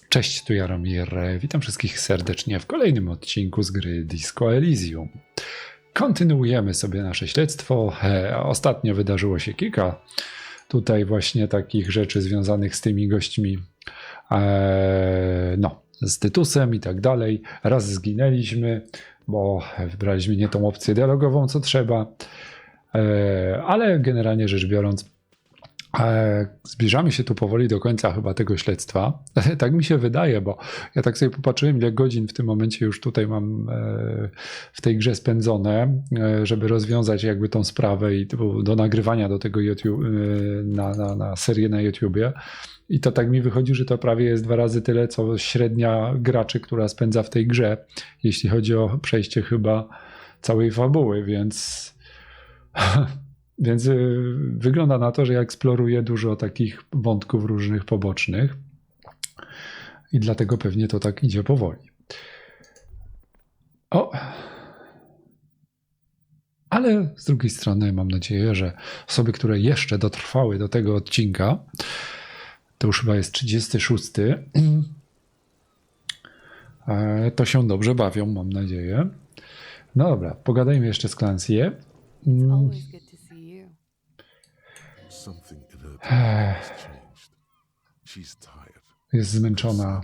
Cześć, tu Jaromir. Witam wszystkich serdecznie w kolejnym odcinku z gry Disco Elysium. Kontynuujemy sobie nasze śledztwo. Ostatnio wydarzyło się kilka tutaj właśnie takich rzeczy związanych z tymi gośćmi, z Tytusem i tak dalej. Raz zginęliśmy, bo wybraliśmy nie tą opcję dialogową, co trzeba, ale generalnie rzecz biorąc zbliżamy się tu powoli do końca chyba tego śledztwa. Tak mi się wydaje, bo ja tak sobie popatrzyłem, ile godzin w tym momencie już tutaj mam w tej grze spędzone, żeby rozwiązać jakby tą sprawę i do nagrywania do tego YouTube, na serię na YouTubie. I to tak mi wychodzi, że to prawie jest 2 razy tyle, co średnia graczy, która spędza w tej grze, jeśli chodzi o przejście chyba całej fabuły, więc... Więc wygląda na to, że ja eksploruję dużo takich wątków różnych pobocznych i dlatego pewnie to tak idzie powoli. Ale z drugiej strony mam nadzieję, że osoby, które jeszcze dotrwały do tego odcinka, to już chyba jest 36, to się dobrze bawią, mam nadzieję. No dobra, pogadajmy jeszcze z Clancy'em. Jest zmęczona.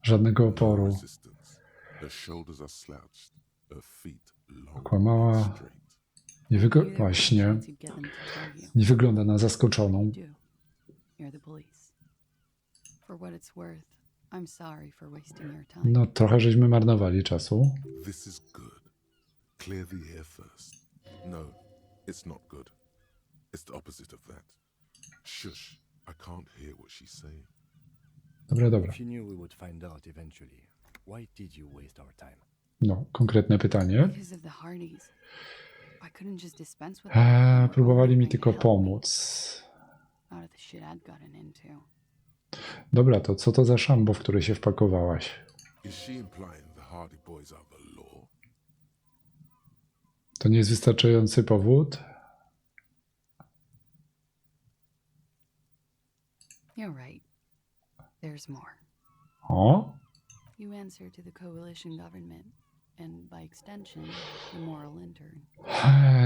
Żadnego oporu. Okłamała. Właśnie. Nie wygląda na zaskoczoną. No, trochę żeśmy marnowali czasu. Clear the air first. No, it's not good. It's the opposite of that. Shush, I can't hear what she's saying. Dobra. No, konkretne pytanie. Próbowali mi tylko pomóc. Dobra, to co to za szambo, w które się wpakowałaś? To nie jest wystarczający powód? You're right. There's more. O? You answer to the coalition government and by extension the moral intern.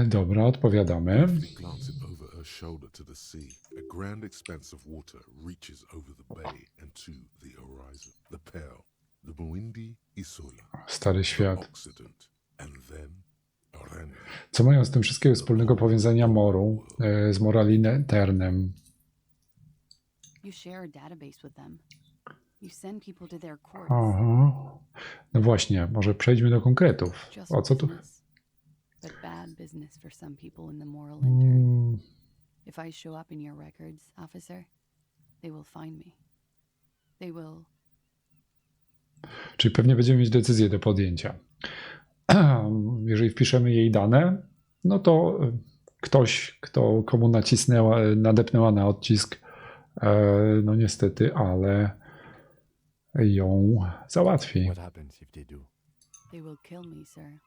Dobra, odpowiadamy. Glancing over her shoulder to the sea, a grand expanse of water reaches over the bay and to the horizon. The Pearl, the Muindi Isula, Stary świat. Occident, and then Co mają z tym wszystkiego wspólnego powiązania moru z moraliternem? Aha. No właśnie, może przejdźmy do konkretów. O co tu? Czyli pewnie będziemy mieć decyzję do podjęcia. Jeżeli wpiszemy jej dane, no to ktoś, komu nadepnęła na odcisk, no niestety, ale ją załatwi. They will kill me, sir.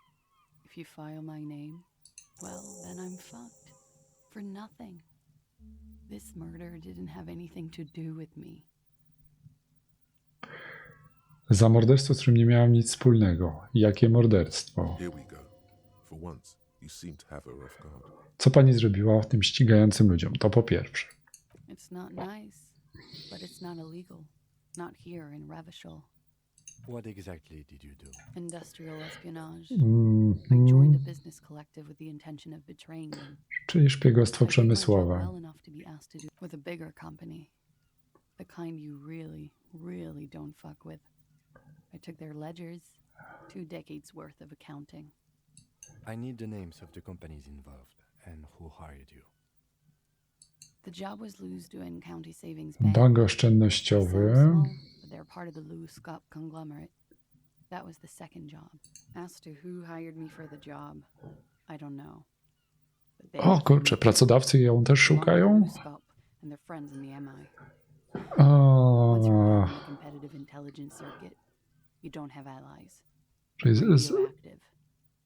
If you file my name, well, then I'm fucked. For nothing. This murder didn't have anything to do with me. Za morderstwo, z którym nie miałam nic wspólnego. Jakie morderstwo? Co pani zrobiła w tym ścigającym ludziom? To po pierwsze. It's not nice, but it's not illegal. Not here in Revachol. What exactly did you do? Industrial espionage. I joined a business collective with the intention of betraying them. Czyli szpiegostwo przemysłowe. Well enough to be asked to do with a bigger company. The kind you really, really don't fuck with. I took their ledgers, 2 decades worth of accounting. I need the names of the companies involved and who hired you. The job was Lou's doing County Savings Bank. Bank oszczędnościowy. They're part of the Lou Scott conglomerate. That was the second job. As to who hired me for the job, I don't know. O kurczę, pracodawcy ją też szukają? And their friends in the MI. Competitive intelligence circuit. You don't have allies.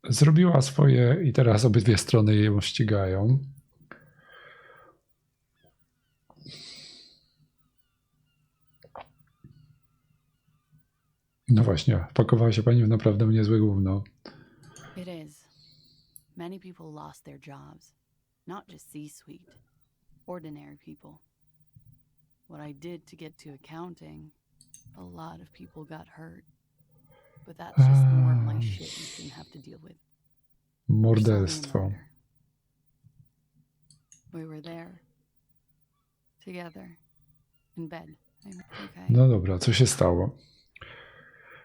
Zrobiła swoje i teraz obydwie strony ją ścigają. No właśnie, pakowała się pani w naprawdę niezłe gówno. It is. Many people lost their jobs. Not just C-suite. Ordinary people. What I did to get to accounting, a lot of people got hurt. But that's just more of my shit you shouldn't have to deal with. We're solving a Morderstwo. murder. We were there. Together. In bed. I'm okay. No dobra, co się stało?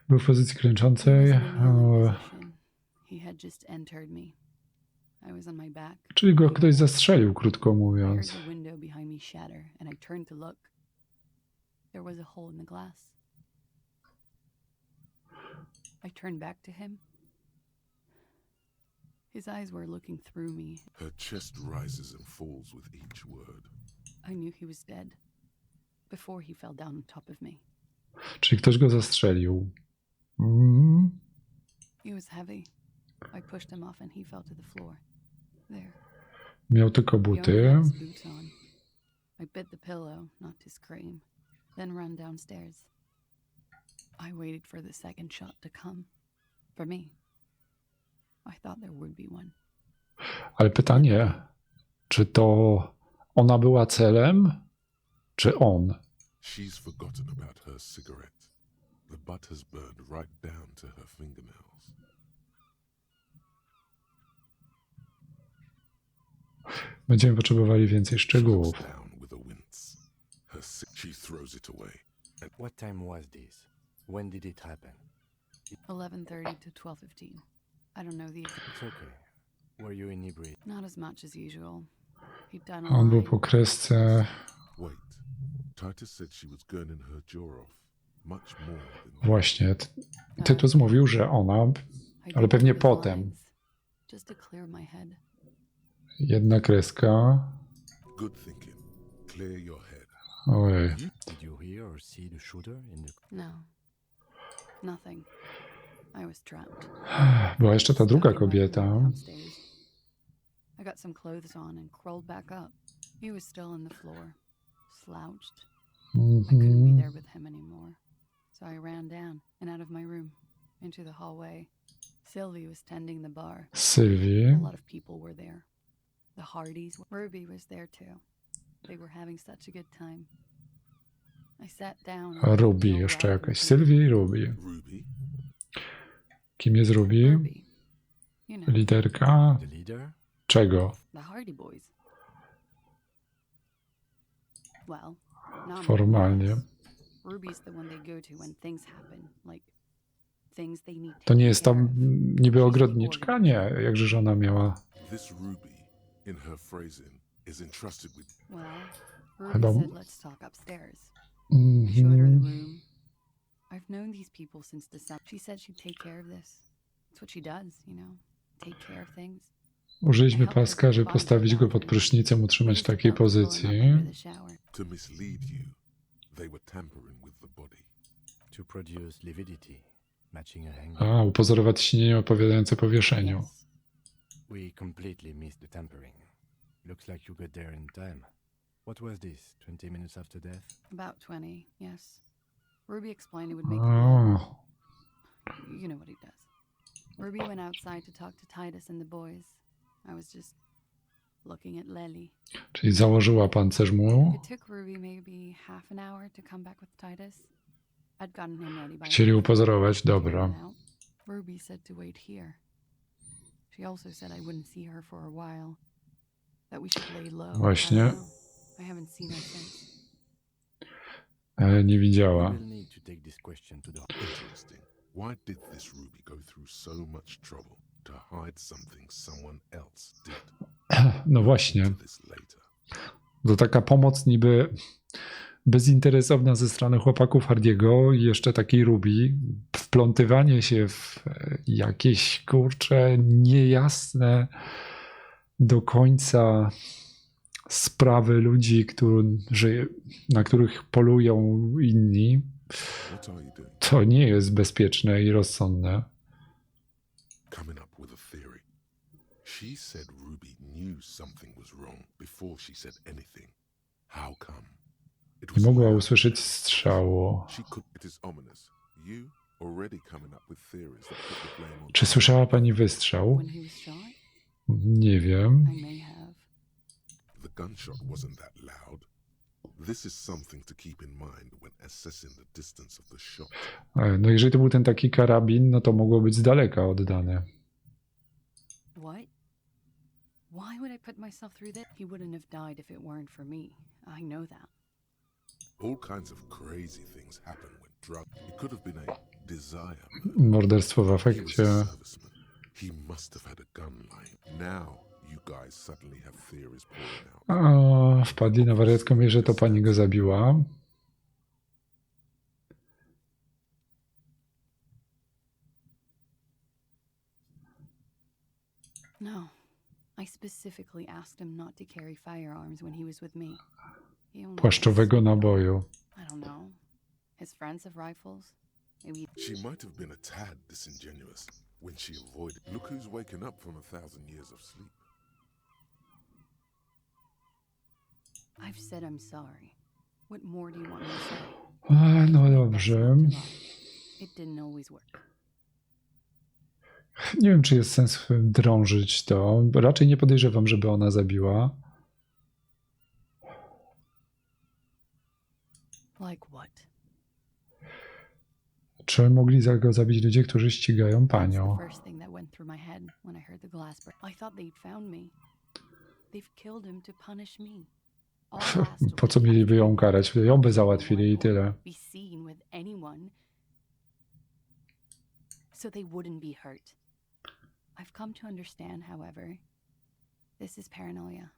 Był w pozycji He klęczącej, was in a kneeling position. He had just entered me. I was on my back. czyli go ktoś zastrzelił, krótko I heard mówiąc. the window behind me shatter, and I turned to look. There was a hole in the glass. I turned back to him. His eyes were looking through me. Her chest rises and falls with each word. I knew he was dead before he fell down on top of me. Czyli ktoś go zastrzelił. Mm. He was heavy. I pushed him off and he fell to the floor. There. Miał tylko He only buty. had his boots on. I bit the pillow, not to scream, then ran downstairs. I waited for the second shot to come. For me. I thought there would be one. Ale pytanie, czy to ona była celem, czy on? She's forgotten about her cigarette. The butt has burned right down to her fingernails. Będziemy potrzebowali więcej She szczegółów. looks down with a wince. She throws it away. What time was this? When did it happen? 11:30 to 12:15. I don't know the exact. It's okay. Were you inebriated? Not as much as usual. He'd done a On był line. po kresce. Wait. Titus said she was gurning her jaw off. Much more than that. Właśnie. Tytus mówił, że ona, I ale did pewnie those potem. lines, just to clear my head. Jedna kreska. Good thinking. Clear your head. Ojej. Did you hear or see the shooter in the... No. Nothing. I was trapped. Była jeszcze ta druga Stuck in my kobieta. room downstairs. I got some clothes on and crawled back up. He was still on the floor, slouched. I couldn't be there with him anymore. So I ran down and out of my room, into the hallway. Sylvie was tending the bar. Sylwii. A lot of people were there. The Hardys. Ruby was there too. They were having such a good time. I sat down. and Ruby felt jeszcze loud jakaś. and Sylwii i Ruby. Ruby? Kim jest Ruby? Ruby. You know, Liderka. The leader? Czego? the Hardy Boys. Well, not Formalnie. Ruby's the one they go to when things happen, like things they need. To nie taken jest care tam of. niby ogrodniczka? Nie, jakże żona miała. This Ruby, in her phrasing, is entrusted with... Well, Ruby Chyba- said let's talk upstairs. I showed her the Mhm. room. I've known these people since December. She said she'd take care of this. It's what she does, you know, take care of things. Użyliśmy paska, żeby postawić go pod prysznicem, utrzymać w takiej pozycji. To mislead you, they were tampering with the body. To produce lividity, matching a hanger. A, upozorować śnienie opowiadające po wieszeniu. Yes. We completely missed the tampering. Looks like you got there in time. What was this, 20 minutes after death? About 20, yes. Ruby explained it would make the blood. O, You know what he does. Ruby went outside to talk to Titus and the boys. I was just looking at Lely. czyli założyła pancerz mu. It took Ruby maybe half an hour to come back with Titus. I'd gotten him ready by Chcieli now. upozorować, Cleared dobra. him out. Ruby said to wait here. She also said I wouldn't see her for a while. That we should lay low. Właśnie. I don't know. I haven't seen her since. Nie We widziała. will need to take this question to the... Interesting. Why did this Ruby go through so much trouble to hide something someone else did? No właśnie. To this later. To taka pomoc niby bezinteresowna ze strony chłopaków Hardiego i jeszcze takiej Ruby. Wplątywanie się w jakieś, kurcze, niejasne do końca sprawy ludzi, na których polują inni. What are you doing? To nie jest bezpieczne i rozsądne. Coming up with a theory. She said Ruby knew something was wrong before she said anything. How come? It Nie mogła loud. usłyszeć strzału. She could. It is ominous. You already coming up with theories that put the blame on Czy słyszała pani wystrzał? When he was shot, Nie wiem. I may have. The gunshot wasn't that loud. This is something to keep in mind when assessing the distance of the shot. No jeżeli to był ten taki karabin, no to mogło być z daleka oddane. What? Why would I put myself through this? He wouldn't have died if it weren't for me. I know that. All kinds of crazy things happen when drug. It could have been a desire. Morderstwo w He was afekcie. a serviceman. He must have had a gun line. Now you guys suddenly have theories pouring out. Wpadli na wariatką myśl, że to pani go zabiła. No. I specifically asked him not to carry firearms when he was with me. He only Płaszczowego naboju. I don't know. His friends have rifles. Maybe She might have been a tad disingenuous when she avoided. Look who's waking up from 1,000 years of sleep. I've said I'm sorry. What more do you want me to say? No dobrze. It didn't always work. Nie wiem, czy jest sens drążyć to. Raczej nie podejrzewam, żeby ona zabiła. Like what? Czy mogli go zabić ludzie, którzy ścigają That's panią? the first thing that went through my head when I heard the glass break. I thought they'd found me. They've killed him to punish me. All last Po co week I mieliby ją tried karać? Ją by załatwili i tyle. be seen with anyone so they wouldn't be hurt. I've come to understand, however, this is paranoia.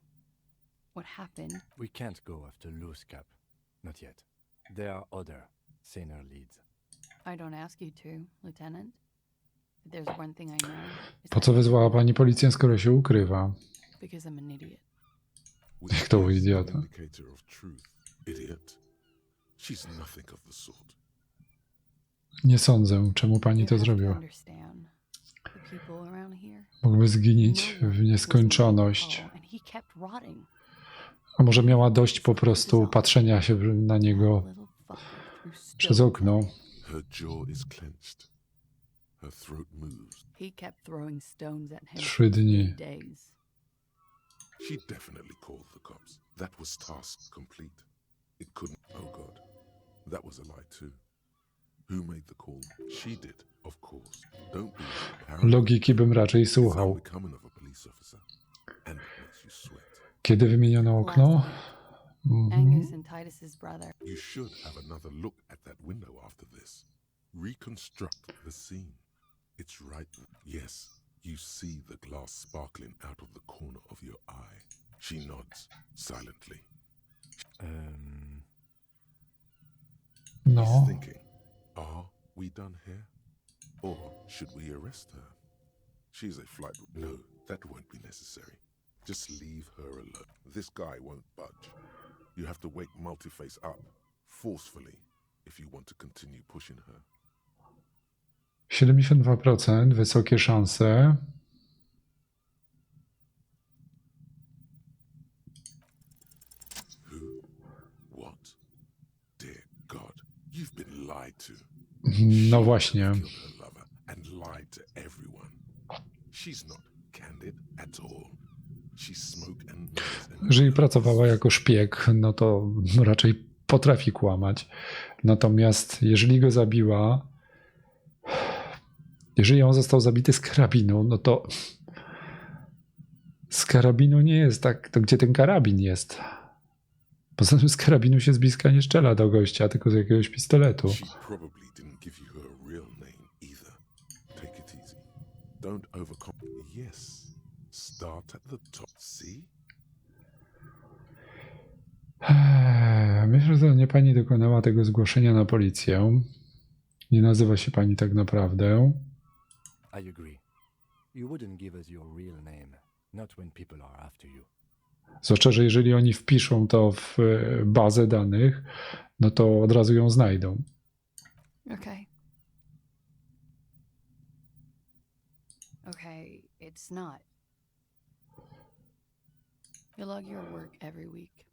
What happened? We can't go after loose cap. Not yet. There are other, saner leads. I don't ask you to, Lieutenant. But there's one thing I know. is Po that co I wezwała know pani policję, skoro się ukrywa? because I'm an idiot. Which To is an idiota. indicator of truth. Idiot. She's nothing of the sort. Nie sądzę, czemu pani You to have to zrobiła. understand. The people around here, Mógłby zginić no one w was nieskończoność. waiting to call, and he kept rotting. A może miała dość po prostu patrzenia się na niego That little fucker threw przez stones okno. at me. Her jaw is clenched. Her throat moves. He kept throwing stones at him 3 for dni. 3 days. She definitely called the cops. That was task complete. It couldn't. Oh God. That was a lie too. Who made the call? She did, of course. Don't be paranoid. Logiki bym raczej It's słuchał. unbecoming of a police officer. And it makes you sweat. Kiedy wymieniono okno? Last week, Mhm. Angus and Titus's brother. You should have another look at that window after this. Reconstruct the scene. It's right. Yes, you see the glass sparkling out of the corner of your eye. She nods silently. No. He's thinking, are we done here? Or should we arrest her? She's a flight. No, that won't be necessary. Just leave her alone. This guy won't budge. You have to wake Multiface up forcefully if you want to continue pushing her. 72%, wysokie szanse. Who? What? Dear God, you've been lied to. No właśnie. Killed her lover and lied to everyone. She's not candid at all. She's smoke and mirrors and Jeżeli pracowała jako szpieg, no to raczej potrafi kłamać. Natomiast jeżeli go zabiła, jeżeli on został zabity z karabinu, no to z karabinu nie jest tak, to gdzie ten karabin jest? Poza tym z karabinu się z bliska nie strzela do gościa, tylko z jakiegoś pistoletu. She probably didn't give you her real name either. Take it easy. Don't Yes. Start at the top. See? Myślę, że nie pani dokonała tego zgłoszenia na policję. Nie nazywa się pani tak naprawdę. I agree. You wouldn't give us your real name, not when people are after you. Zwłaszcza, że jeżeli oni wpiszą to w bazę danych, no to od razu ją znajdą. Okay. Okay, it's not. You log your work every week.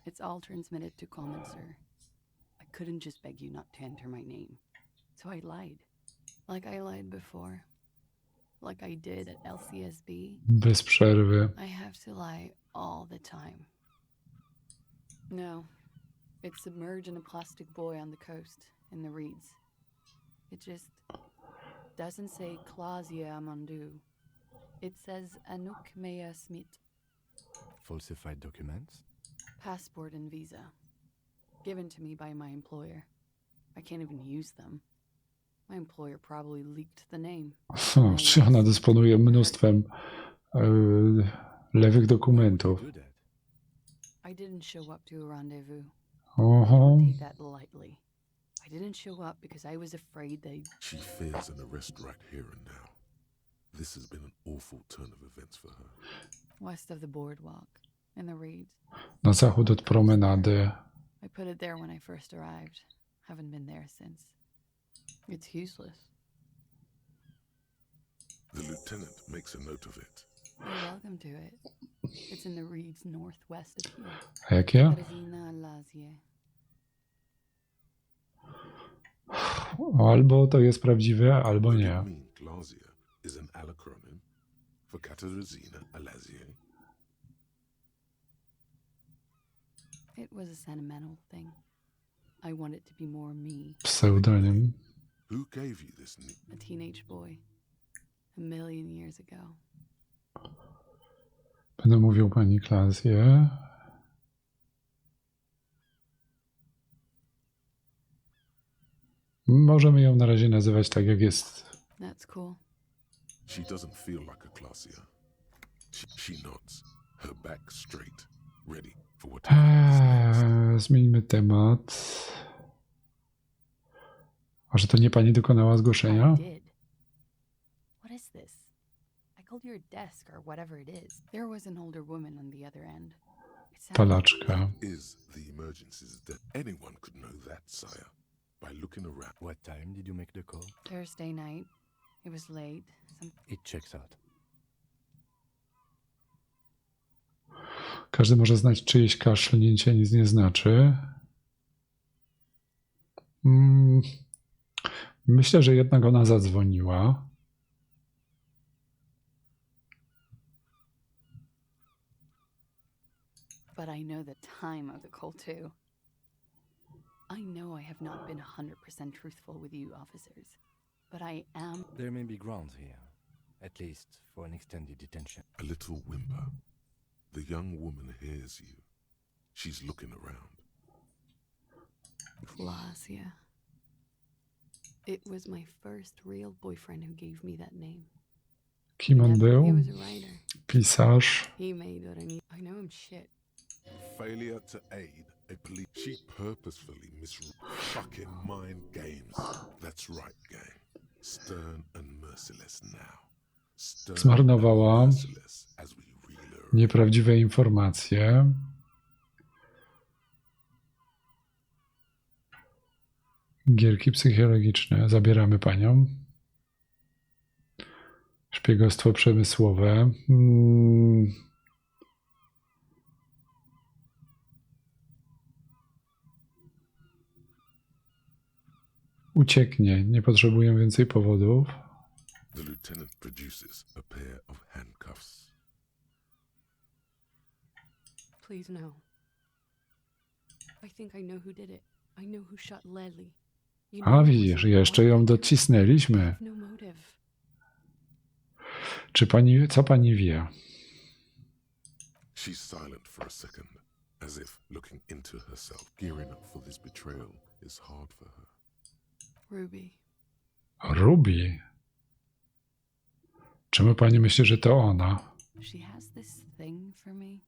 It's all transmitted to comments, sir. I couldn't just beg you not to enter my name. So I lied. Like I lied before, like I did at LCSB, Bez przerwy. I have to lie all the time. No, it's submerged in a plastic buoy on the coast, in the reeds. It just doesn't say Claudia Amandu. It says Anouk Mea Smith. Falsified documents? Passport and visa. Given to me by my employer. I can't even use them. My employer probably leaked the name. Czy ona dysponuje mnóstwem lewych dokumentów? Do that. I didn't show up to a rendezvous. Oho. Don't take that lightly. I didn't show up because I was afraid they'd... She fears an arrest right here and now. This has been an awful turn of events for her. West of the boardwalk, in the reeds. Na zachód od promenady. I put it there when I first arrived. Haven't been there since. It's useless. The lieutenant makes a note of it. You're welcome to it. It's in the reeds northwest of here. A jakie? Resina Lazie. Albo to jest prawdziwe, albo Could nie. it mean Glasia is an alacronym for Katarzyna Alazie? It was a sentimental thing. I want it to be more me, Pseudonim. Who gave you this nickname? a teenage boy, a million years ago. Będę mówił pani Klasję. Możemy ją na razie nazywać tak, jak jest. That's cool. She doesn't feel like a Glasia. She nods, her back straight, ready for whatever. Zmieńmy temat. Może to nie pani dokonała zgłoszenia? I did. What is this? I called your desk or whatever it is. There was an older woman on the other end. It sounded Palaczka. Is the emergencies that anyone could know that, sire, by looking around. What time did you make the call? Thursday night. It was late. It checks out. Każdy może znać czyjeś kaszlnięcie, nic nie znaczy. Myślę, że jednak ona zadzwoniła. But I know the time of the call too. I know I have not been 100% truthful with you officers, but I am. There may be grounds here, at least for an extended detention. A little whimper. The young woman hears you. She's looking around. Glasia. It was my first real boyfriend who gave me that name. Kim on He był? was a writer. Pisarz. He made what I need. I know him shit. Failure to aid a police. She purposefully fucking mind games. That's right, gang. Stern and merciless now. Stern Zmarnowała and merciless as we reel her. nieprawdziwe informacje. Gierki psychologiczne. Zabieramy panią. Szpiegostwo przemysłowe. Ucieknie. Nie potrzebuję więcej powodów. The lieutenant produces a pair of handcuffs. Please no. I think I know who did it. I know who shot Leslie. You A know it widzisz, wasn't jeszcze one ją I did. docisnęliśmy. I have no motive. Czy pani, co pani wie? She's silent for a second, as if looking into herself. Gearing up for this betrayal is hard for her. Ruby. Ruby? Czemu pani myśli, że to ona? She has this thing for me.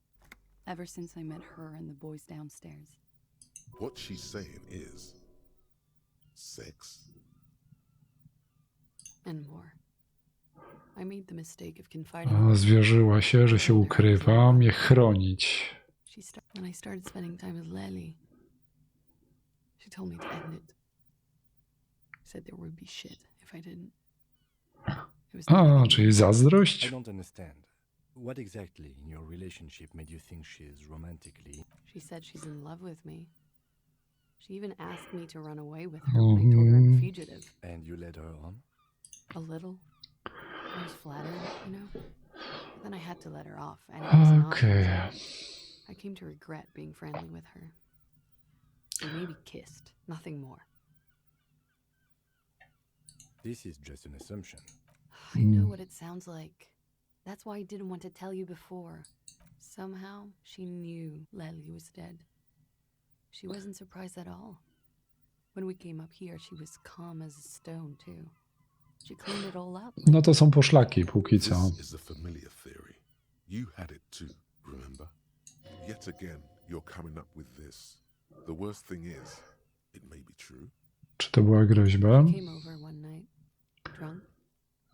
Ever since I met her and the boys downstairs. What she's saying is sex. And more. I made the mistake of confiding. Zwierzyła się, że się ukrywa, mnie chronić. When I started spending time with Lely, she told me to end it. Said there would be shit if I didn't. It was A, nothing. czyli I zazdrość? don't understand. What exactly in your relationship made you think she's romantically? She said she's in love with me. She even asked me to run away with her when I told her I'm a fugitive. And you led her on? A little. I was flattered, you know? But then I had to let her off, and it was not Okej. easy. I came to regret being friendly with her. We maybe kissed, nothing more. This is just an assumption. I know what it sounds like. That's why I didn't want to tell you before. Somehow, she knew Lely was dead. She wasn't surprised at all. When we came up here, she was calm as a stone, too. She cleaned it all up. No to są poszlaki póki co. This is a familiar theory. You had it too, remember? Yet again, you're coming up with this. The worst thing is, it may be true. Czy to była groźba? She came over one night, drunk.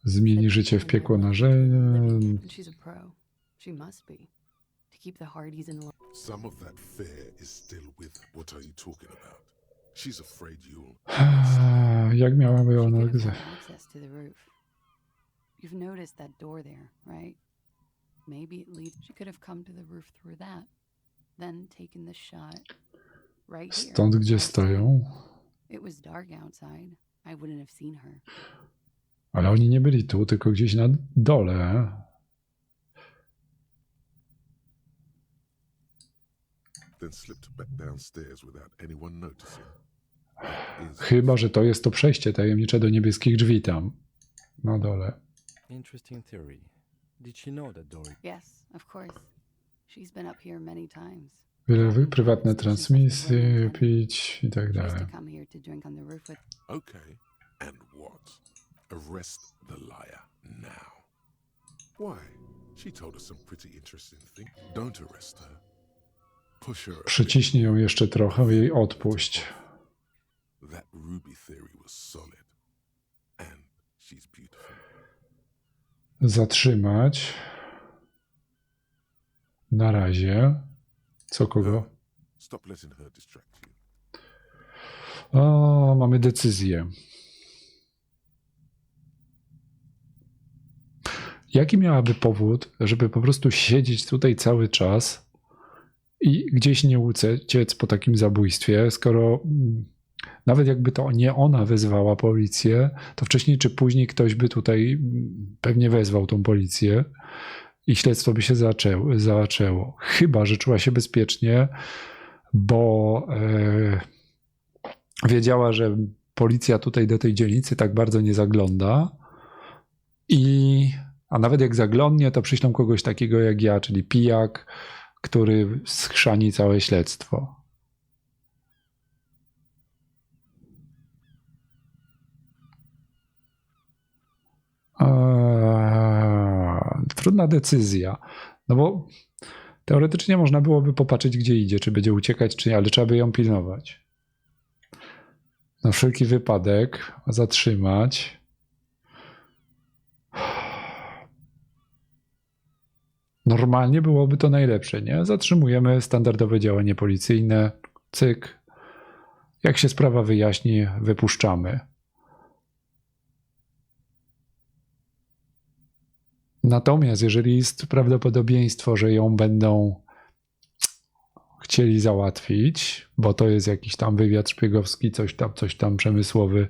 Zmieni życie w piekło na rzeź. And she's a pro. She must be. To keep the Hardys in line. Some of that fear is still with her. What are you talking about? She's afraid you'll... Jak miałaby She ona... could have had access to the roof. You've noticed that door there, right? Maybe it leads. She could have come to the roof through that, then taken the shot right here. Stąd gdzie stoją. It was dark outside. I wouldn't have seen her. Ale oni nie byli tu, tylko gdzieś na dole. Then slipped back downstairs without anyone noticing. Chyba że to jest to przejście tajemnicze do niebieskich drzwi tam. Na dole. Interesting theory. Did she know that door? Yes, of course. She's been up here many times. Prywatne transmisje, pić i tak She dalej. used to come here to drink on the roof with. Okay, and what? Arrest the liar now. Why? She told us some pretty interesting things. Don't arrest her. Push her a bit. Przyciśnij ją jeszcze trochę i jej odpuść. That Ruby theory was solid. And she's beautiful. Zatrzymać. Na razie. Co kogo? Stop letting her distract you. O, mamy decyzję. Jaki miałaby powód, żeby po prostu siedzieć tutaj cały czas i gdzieś nie uciec po takim zabójstwie, skoro nawet jakby to nie ona wezwała policję, to wcześniej czy później ktoś by tutaj pewnie wezwał tą policję i śledztwo by się zaczęło. Chyba, że czuła się bezpiecznie, bo wiedziała, że policja tutaj do tej dzielnicy tak bardzo nie zagląda a nawet jak zaglądnie, to przyślą kogoś takiego jak ja, czyli pijak, który schrzani całe śledztwo. Trudna decyzja. No bo teoretycznie można byłoby popatrzeć, gdzie idzie, czy będzie uciekać, czy nie, ale trzeba by ją pilnować. Na wszelki wypadek zatrzymać. Normalnie byłoby to najlepsze, nie? Zatrzymujemy standardowe działanie policyjne, cyk. Jak się sprawa wyjaśni, wypuszczamy. Natomiast jeżeli jest prawdopodobieństwo, że ją będą chcieli załatwić, bo to jest jakiś tam wywiad szpiegowski, coś tam przemysłowy,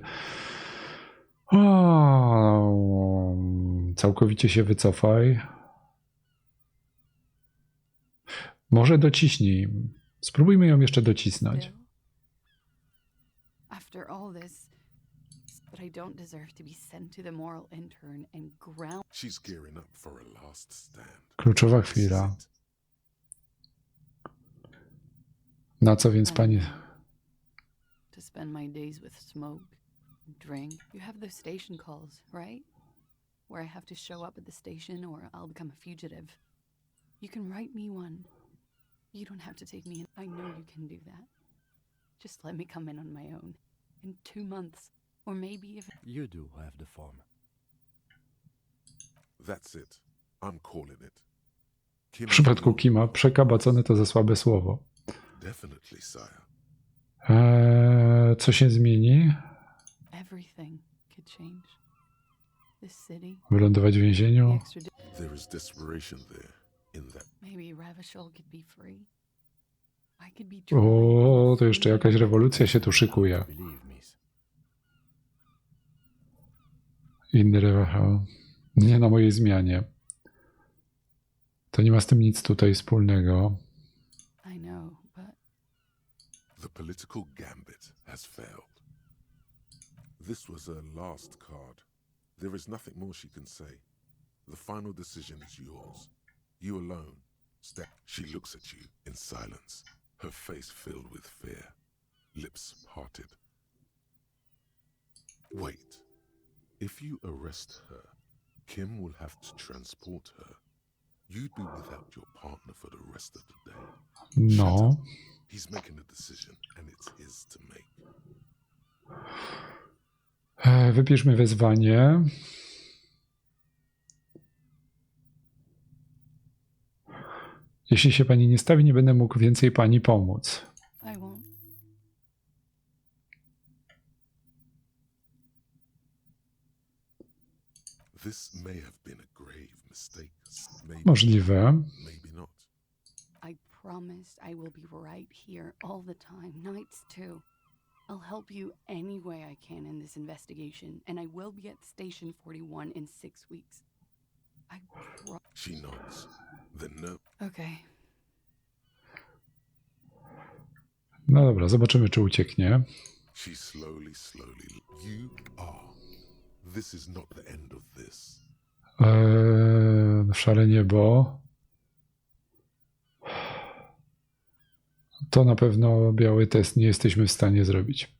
całkowicie się wycofaj. Może dociśnij. Spróbujmy ją jeszcze docisnąć. Bill? After all this, but I don't deserve to be sent to the moral intern and ground. She's gearing up for a last stand. Kluczowa chwila. This is it. Na co więc pani... To spend my days with smoke, drink. You have those station calls, right? Where I have to show up at the station or I'll become a fugitive. You can write me one. You don't have to take me in. I know you can do that. Just let me come in on my own. In 2 months. Or maybe if... You do have the form. That's it. I'm calling it. W przypadku Kima przekabacone to za słabe słowo. Definitely, sire. Co się zmieni? everything could change. This city, Wylądować w the więzieniu? extra... There is desperation there in that. Maybe Ravishol could be free. I could be O, to jeszcze jakaś rewolucja się tu szykuje. Believe me. Inny, nie na mojej zmianie. To nie ma z tym nic tutaj wspólnego. I know, but The political gambit has failed. This was her last card. There is nothing more she can say. The final decision is yours. You alone. She looks at you in silence, her face filled with fear, lips parted. Wait. If you arrest her, Kim will have to transport her. You'd be without your partner for the rest of the day. No. He's making a decision, and it's his to make. Wybierzmy wyzwanie. Jeśli się pani nie stawi, nie będę mógł więcej pani pomóc. I won't. This may have been a grave mistake. Maybe, Możliwe. maybe not. I promise I will be right here all the time, nights too. I'll help you any way I can in this investigation, and I will be at Station 41 in 6 weeks. She nods. Then no. Okay. No dobra, zobaczymy, czy ucieknie. She slowly. You are. This is not the end of this. Szare niebo. To na pewno biały test nie jesteśmy w stanie zrobić.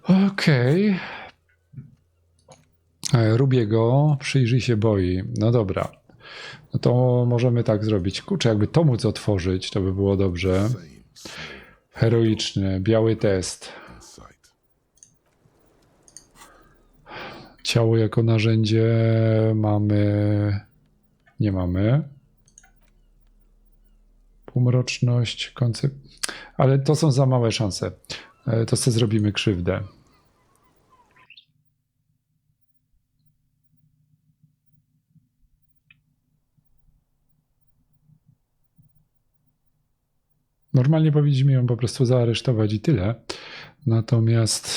Okej. Rubiego przyjrzyj się boi. No dobra. No to możemy tak zrobić. Kurczę, jakby to móc otworzyć, to by było dobrze. Same small Heroiczny, biały test. insight. Ciało jako narzędzie mamy... Nie mamy. Półmroczność, koncept... Ale to są za małe szanse. To sobie zrobimy krzywdę. Normalnie powinniśmy ją po prostu zaaresztować i tyle. Natomiast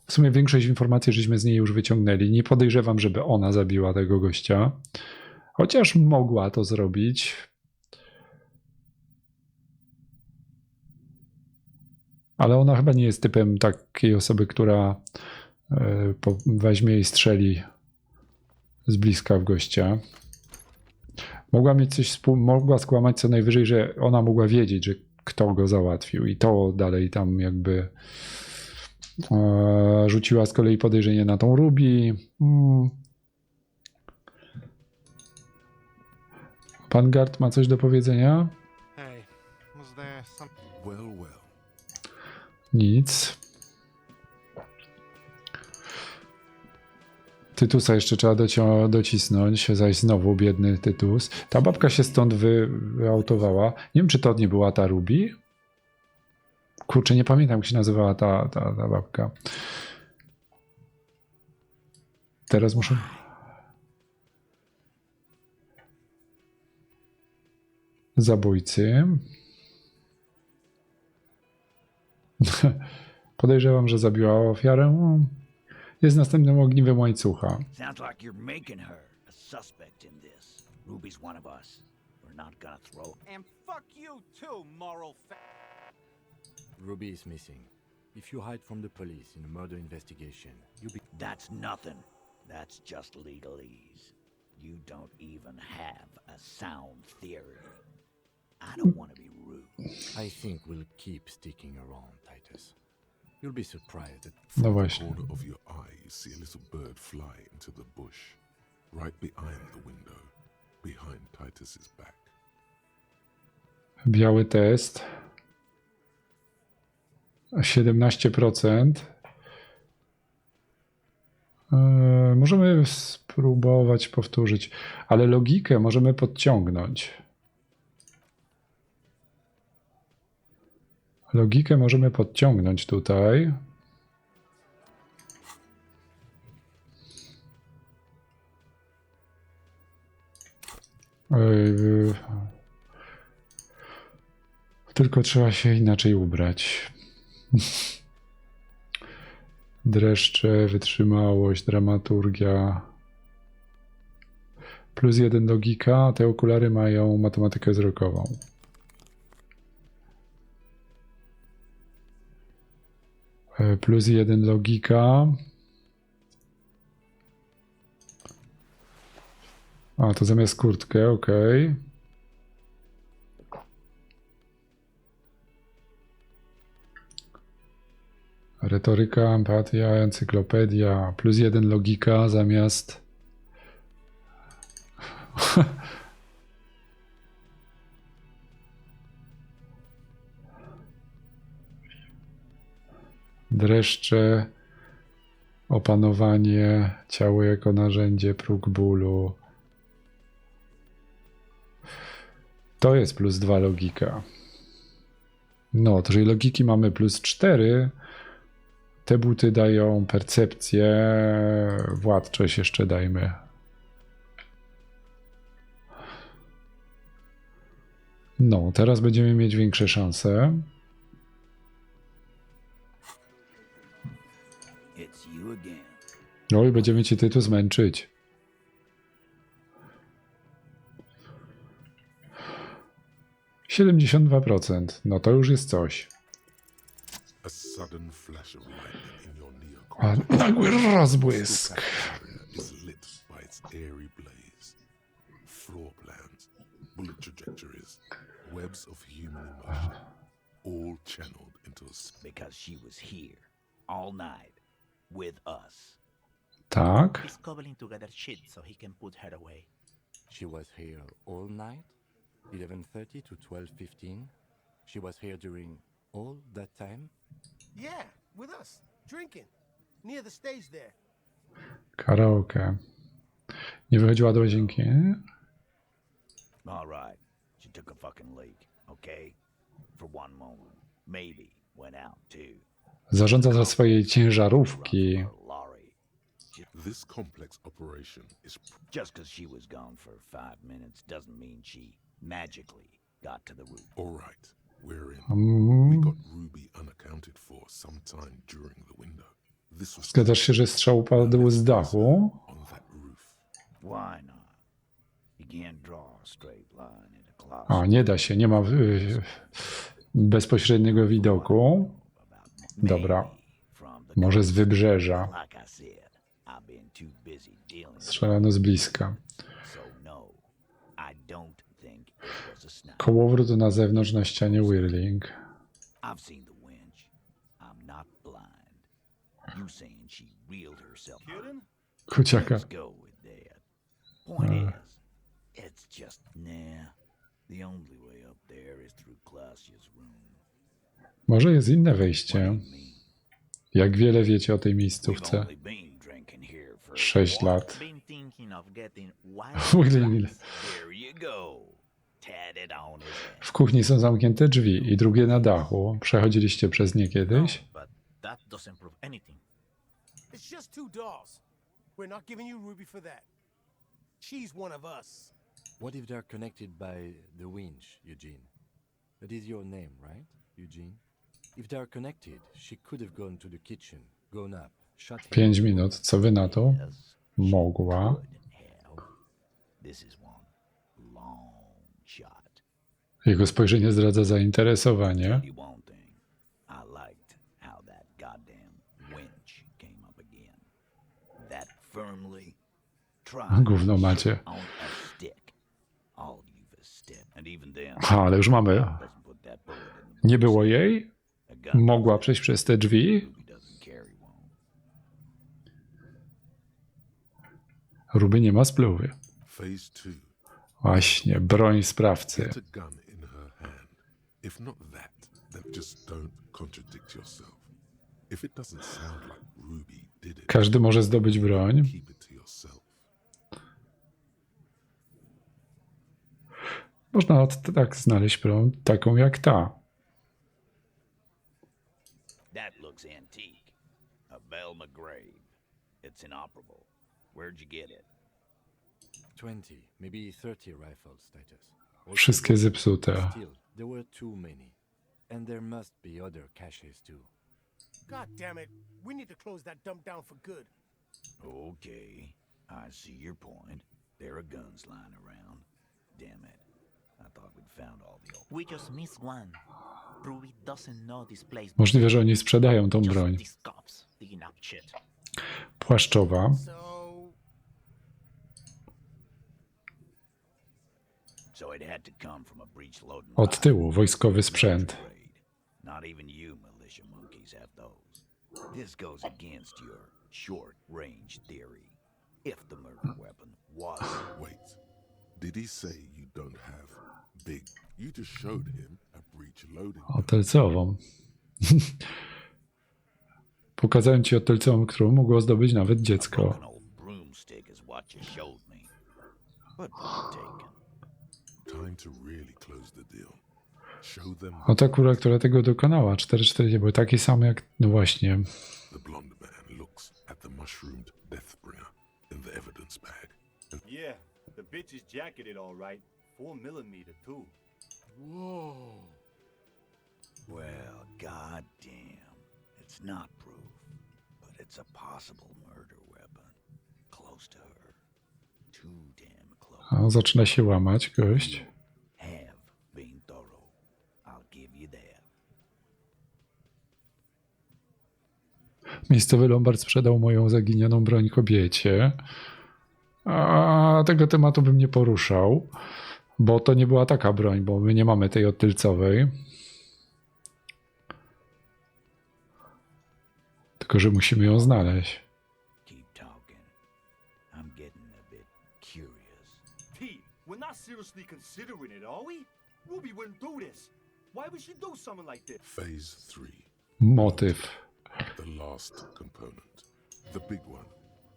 w sumie większość informacji żeśmy z niej już wyciągnęli. Nie podejrzewam, żeby ona zabiła tego gościa. Chociaż mogła to zrobić. Ale ona chyba nie jest typem takiej osoby, która weźmie i strzeli z bliska w gościa. Mogła mieć coś mogła skłamać co najwyżej, że ona mogła wiedzieć, że kto go załatwił i to dalej tam jakby rzuciła z kolei podejrzenie na tą Ruby. Pan Gard ma coś do powiedzenia? Hey, was there some... Well. Nic. Tytusa jeszcze trzeba docisnąć, zaś znowu biedny Tytus. Ta babka się stąd wyautowała. Nie wiem, czy to nie była ta Ruby? Kurczę, nie pamiętam, jak się nazywała ta babka. Teraz muszę... Zabójcy. Podejrzewam, że zabiła ofiarę. Jest następnym ogniwem łańcucha. Sounds like you're making her a suspect in this. Ruby's one of us. We're not gonna throw. And fuck you too, moral Ruby is missing. If you hide from the police in a murder investigation, you'll be... That's nothing. That's just legalese. You don't even have a sound theory. I don't want to be rude. I think we'll keep sticking around, Titus. You'll be surprised that... No From the właśnie. corner of your eye, you see a little bird fly into the bush, right behind the window, behind Titus's back. Biały test. 17%. Możemy spróbować powtórzyć, ale logikę możemy podciągnąć. Logikę możemy podciągnąć tutaj. Tylko trzeba się inaczej ubrać. Dreszcze, wytrzymałość, dramaturgia. +1 logika, a te okulary mają matematykę wzrokową. +1 logika. A, to zamiast kurtkę, ok. Retoryka, empatia, encyklopedia. +1 logika zamiast... Dreszcze, opanowanie, ciało jako narzędzie, próg bólu. To jest +2 logika. No, to jeżeli logiki mamy +4, te buty dają percepcję, władczość jeszcze dajmy. No, teraz będziemy mieć większe szanse. It's you again. Oj, będziemy cię tytuł zmęczyć. %. No to już jest coś. A sudden flash of light in your A neocortex. nagły rozbłysk. Is lit by its airy blaze. Floor plans, bullet trajectories, webs of human emotion, all channeled into a Because she was here all night with us. Tak. He's cobbling together shit so he can put her away. She was here all night? 11:30 to 12:15? She was here during all that time? Yeah, with us, drinking, near the stage there. Karaoke. Nie wychodziła do łazienki. All right. She took a fucking leak, okay? For one moment. Maybe went out too. Zarządza za swojej ciężarówki. Run for a lorry. This complex operation is Just because she was gone for 5 minutes doesn't mean she magically got to the roof. all right. We're in. We got Ruby unaccounted for sometime during the window. This was Zgadzasz się, że strzał upadł z dachu? on that roof. Why not? You can't draw a straight line in a closet. A, nie da się, nie ma bezpośredniego widoku. Dobra, From the może z wybrzeża. like I said, I've been too busy dealing with Strzelano z bliska. so no. I don't think it was a sniper. Kołowrót na zewnątrz na ścianie Whirling. I've seen the winch. I'm not blind. You saying she reeled herself out. Kuciaka. Let's go with that. Point is, it's just nah. The only way up there is through Clausia's room. Może jest inne wejście. Me. Jak wiele wiecie o tej We've miejscówce? only been drinking here for 6 lat. Been thinking of getting Whirling. There you go. Tat it on his head. W kuchni są zamknięte drzwi i drugie na dachu. Przechodziliście przez nie kiedyś? but that doesn't prove anything. It's just 2 dolls. We're not giving you Ruby for that. She's one of us. What if they're connected by the winch, Eugene? That is your name, right, Eugene? If they're connected, she could have gone to the kitchen, gone up, shut him. 5 minut. Co wy na to? Yes, Mogła. could have. This is one long shot. Jego spojrzenie zdradza zainteresowanie. Tell you one thing. I liked how that goddamn winch came up again. That firmly tried Gówno macie. on a stick. All you've a step. And even then, Ha, ale już mamy. doesn't put that bullet in the Nie było jej? a gun Mogła przejść przez te drzwi? Ruby doesn't carry one. Ruby nie ma spluwy. Phase 2. Właśnie, broń sprawcy. Get a gun in her hand. If not that, then just don't contradict yourself. If it doesn't sound like Ruby did it, Każdy może zdobyć broń. keep it to yourself. Można tak znaleźć broń, taką jak ta. That looks antique. A Velma grave. It's inoperable. Where'd you get it? 20, maybe 30 rifles, status. Wszystkie zepsute. Still, there were too many. And there must be other caches too. God damn it. We need to close that dump down for good. Okay, I see your point. There are guns lying around. Damn it. I thought we'd found all the old... We just missed one. Ruby doesn't know this place. Możliwe, że oni sprzedają tą broń. Just these cops digging up shit. Płaszczowa. So it had to come from a breech loading Od tyłu wojskowy sprzęt. Not even you militia monkeys have those. This goes against your short-range theory. If the murder weapon was... Wait. Did he say you don't have big? You just showed him a breech loading. Otelcową. Pokazałem ci otelcową, którą mogło zdobyć nawet dziecko. broken old broomstick is what you showed me. But point taken. Time to really close the deal. Show them No ta kura, która tego dokonała, 4-4 były takie same jak... No właśnie. the blonde man looks at the mushroomed deathbringer in the evidence bag. Yeah, the bitch is jacketed all right. 4mm too. Whoa. Well, goddamn. It's not proof, but it's a possible murder weapon. Close to her. Too damn close. A, zaczyna się łamać gość. Have been thorough. I'll give you that. Miejscowy Lombard sprzedał moją zaginioną broń kobiecie. A tego tematu bym nie poruszał, bo to nie była taka broń, bo my nie mamy tej odtylcowej. Tylko że musimy ją znaleźć. Keep talking. I'm getting a bit curious. Pete, we're not seriously considering it, are we? Ruby wouldn't do this. Why would she do something like this? Phase 3. Motyw. The last component. The big one.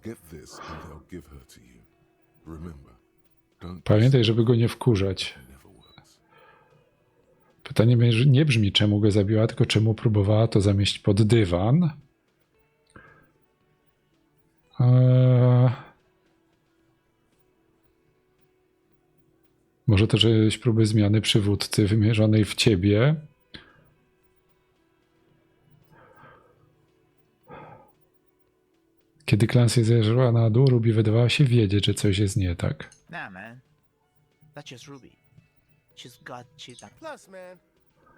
Get this and they'll give her to you. Remember, don't... Pamiętaj, żeby go nie wkurzać. It never works. Pytanie nie brzmi, czemu go zabiła, tylko czemu próbowała to zamieść pod dywan. Może też jakieś próby zmiany przywódcy wymierzonej w ciebie. Kiedy Clancy zjeżdżała na dół, Ruby wydawała się wiedzieć, że coś jest nie tak. Nah, man. That's just Ruby. She's got shit up. Plus, man,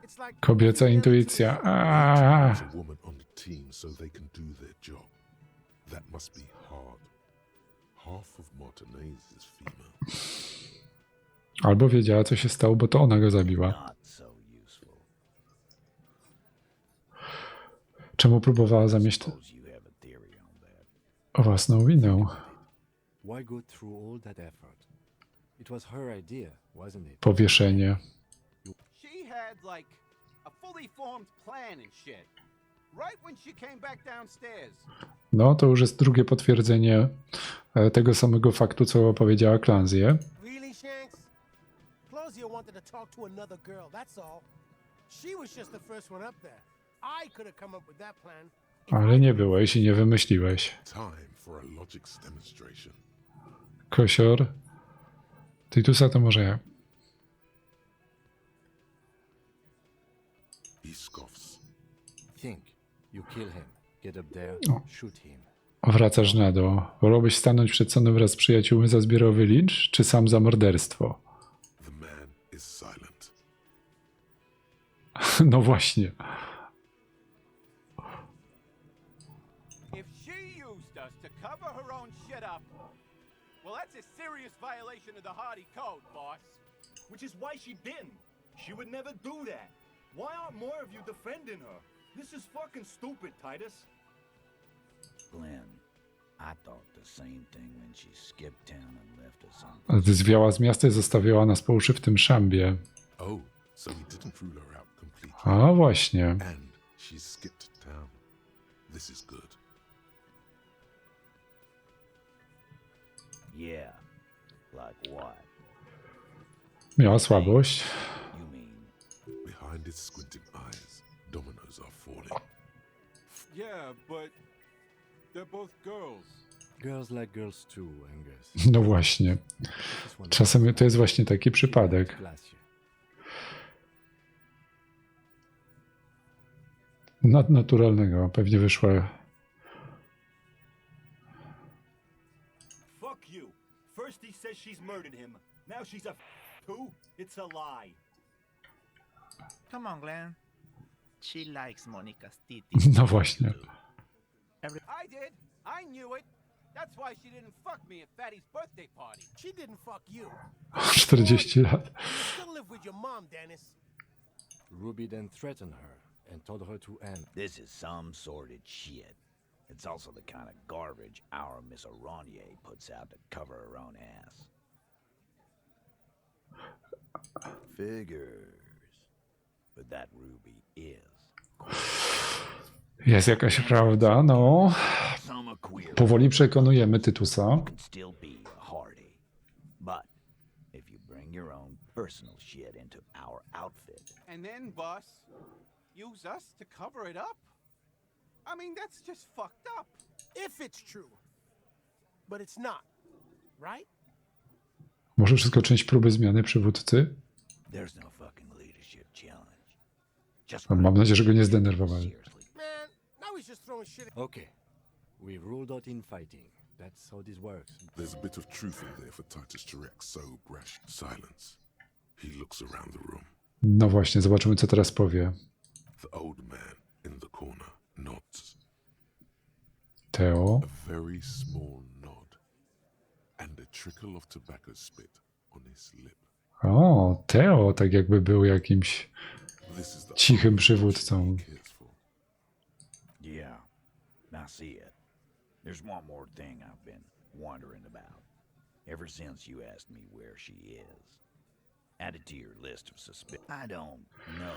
it's like Kobieca intuicja. There's a woman on the team so they can do their job. That must be hard. Half of Martinez is female. Albo wiedziała, co się stało, bo to ona go zabiła. Not so useful. Czemu próbowała zamieść Suppose you have a theory on that. własną winę? Why go through all that effort? It was her idea, wasn't it? Powieszenie. She had like a fully formed plan and shit. Right when she came back downstairs. No, to już jest drugie potwierdzenie tego samego faktu, co powiedziała Clancy. Really, Shanks? Claudia wanted to talk to another girl, that's all. She was just the first one up there. I could have come up with that plan. Ale nie byłeś i nie wymyśliłeś. Time for a logics demonstration. Kosior. Titusa to może ja. He scoffs. Think. You kill him. Get up there. Shoot him. Wracasz na dół. Wolałbyś stanąć przed sądem wraz z przyjaciółmi za zbiorowy lincz, czy sam za morderstwo? The man is silent. No właśnie. If she used us to cover her own shit up, well, that's a serious violation of the Hardy Code, boss. Which is why she didn't. She would never do that. Why aren't more of you defending her? This is fucking stupid, Titus. Glenn, I thought the same thing when she skipped town and left us on. Zwiała z miasta i zostawiała nas po uszy w tym szambie. Oh, so he didn't rule her out completely. A właśnie. And she skipped town. This is good. Yeah. Like what? Miała słabość. You mean Behind his squinting eyes, dominoes are falling. Yeah, but they're both girls. Girls like girls too, Angus. No właśnie. This one Czasem to jest właśnie taki przypadek. last year. nadnaturalnego. Pewnie wyszła. Fuck you. First he says she's murdered him. Now she's a who? It's a lie. Come on, Glenn. She likes Monica's titties. No właśnie. I did. I knew it. That's why she didn't fuck me at Fatty's birthday party. She didn't fuck you. 40 lat. You still live with your mom, Dennis. Ruby then threatened her and told her to end. This is some sordid shit. It's also the kind of garbage our Miss Aronier puts out to cover her own ass. Figures. But that Ruby is. Jest jakaś prawda, no. Some a queer. Powoli przekonujemy Tytusa. Can still be a hardy. But if you bring your own personal shit into our outfit, And then, boss, use us to cover it up? I mean, that's just fucked up. If it's true. But it's not. Right? Może wszystko część próby zmiany przywódcy? there's no fucking leadership challenge. Just Mam nadzieję, że go nie zdenerwowali. seriously. Man, now he's just throwing shit. Okay, we've ruled out infighting. That's how this works. There's a bit of truth in there for Titus to react so brash. Silence. He looks around the room. No właśnie, zobaczymy, co teraz powie. The old man in the corner nods. Teo. A very small nod. And a trickle of tobacco spit on his lip. O, Teo, tak jakby był jakimś This is the cichym only przywódcą. he cares for. Yeah, I see it. There's one more thing I've been wondering about. Ever since you asked me where she is. Add it to your list of suspicious. I don't know.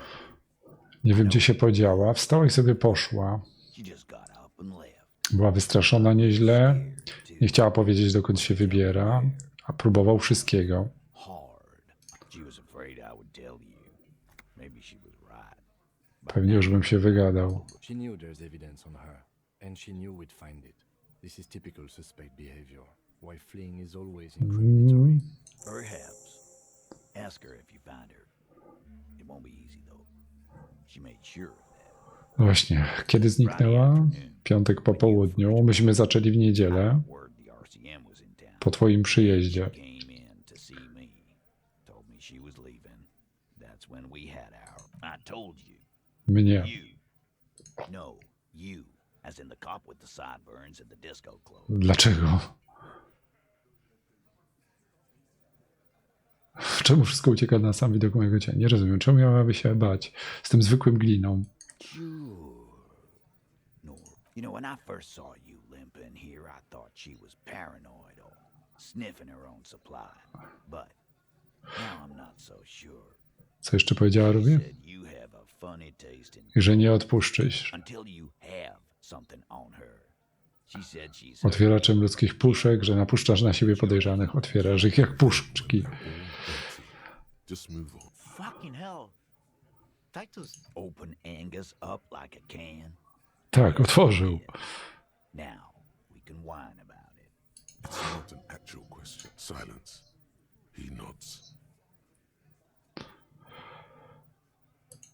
Nie wiem, gdzie się podziała. Wstała i sobie poszła. She just got up and left. Była wystraszona nieźle. Nie chciała powiedzieć, dokąd się wybiera, a próbował wszystkiego. Hard. She was afraid I would tell you. Maybe she was right. Pewnie już bym się wygadał. She knew there's evidence on her, and she knew we'd find it. This is typical suspect behavior. Why fleeing is always incriminatory. Perhaps. Ask her if you find her. It won't be easy though. She made sure of that. No właśnie, kiedy zniknęła? Piątek po południu. Myśmy zaczęli w niedzielę, Word the RCM was in town. po twoim przyjeździe. Came in to see me. Told me she was leaving. That's when we had our. I told you. Mnie. You. No, you. As in the cop with the sideburns and the disco clothes. Dlaczego? Czemu wszystko ucieka na sam widok mojego cienia? Nie rozumiem, czemu miałaby się bać z tym zwykłym gliną? Sure. No. You know, when I first saw you limping here, I thought she was paranoid or sniffing her own supply. But now I'm not so sure. Co jeszcze powiedziała Ruby? Said you have a funny taste in I że nie odpuszczysz. until you have something on her. She said she's Otwieraczem ludzkich puszek, że napuszczasz na siebie podejrzanych, otwierasz ich jak puszczki. Just move on. Fucking hell. Titus. open Angus up like a can. Tak, otworzył. Now we can whine about it. It's not an actual question. Silence. He nods.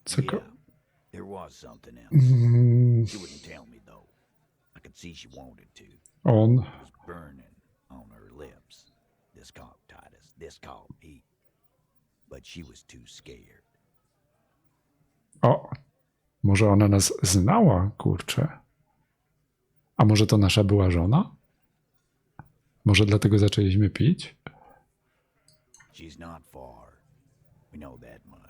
Co Yeah, ko- there was something else. She wouldn't tell me though. I could see she wanted to. On. It was burning on her lips. This called Titus. This called Pete. But she was too scared. O, może ona nas znała, kurczę. A może to nasza była żona? Może dlatego zaczęliśmy pić? She's not far. We know that much.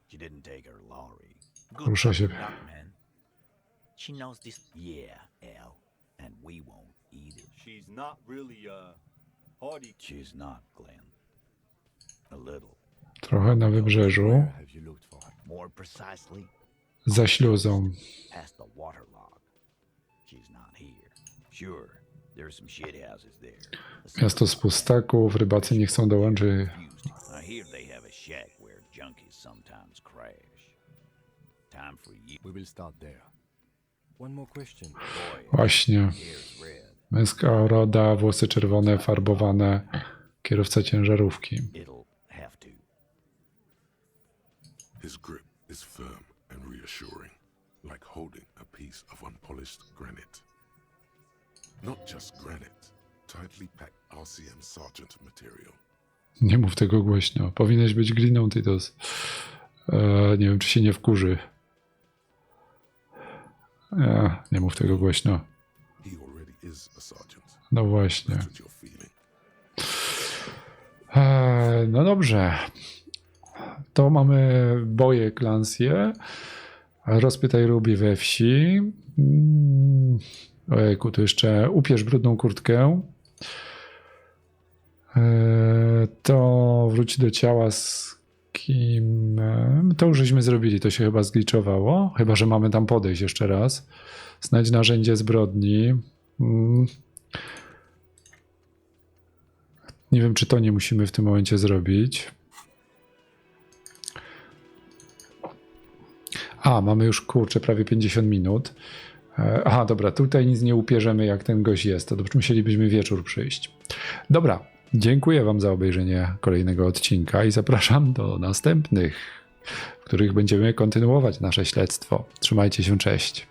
She didn't take her lorry. Rusza się. Luck, man. She knows this. Yeah, Al. And we won't either. She's not really, hardy. She's not, Glenn. A little. Trochę na wybrzeżu, Where have you looked for her? More precisely, za śluzą. past the waterlock. She's not here. Sure, there's some shit houses there. Miasto z pustaków, rybacy nie chcą dołączyć. I hear they have a shack where junkies sometimes crash. Time for you. We will start there. One more question. Boy, Właśnie. hair's red. Męska roda, włosy czerwone, farbowane. Kierowca ciężarówki. It'll have to. His grip is firm and reassuring. like holding a piece of unpolished granite. Not just granite, tightly packed RCM Sergeant material. Nie mów tego głośno. Powinieneś być gliną, Tytus. Nie wiem, czy się nie wkurzy. Nie mów tego głośno. He already is a sergeant. No właśnie. That's what you're feeling. No dobrze. To mamy boje Clancy'e. Rozpytaj Ruby we wsi. Ojejku, tu jeszcze upierz brudną kurtkę. To wróć do ciała z kim... To już żeśmy zrobili, to się chyba zgliczowało. Chyba że mamy tam podejść jeszcze raz. Znajdź narzędzie zbrodni. Nie wiem, czy to nie musimy w tym momencie zrobić. Mamy już, kurczę, prawie 50 minut. Aha, dobra, tutaj nic nie upierzemy, jak ten gość jest. To musielibyśmy wieczór przyjść. Dobra, dziękuję wam za obejrzenie kolejnego odcinka i zapraszam do następnych, w których będziemy kontynuować nasze śledztwo. Trzymajcie się, cześć.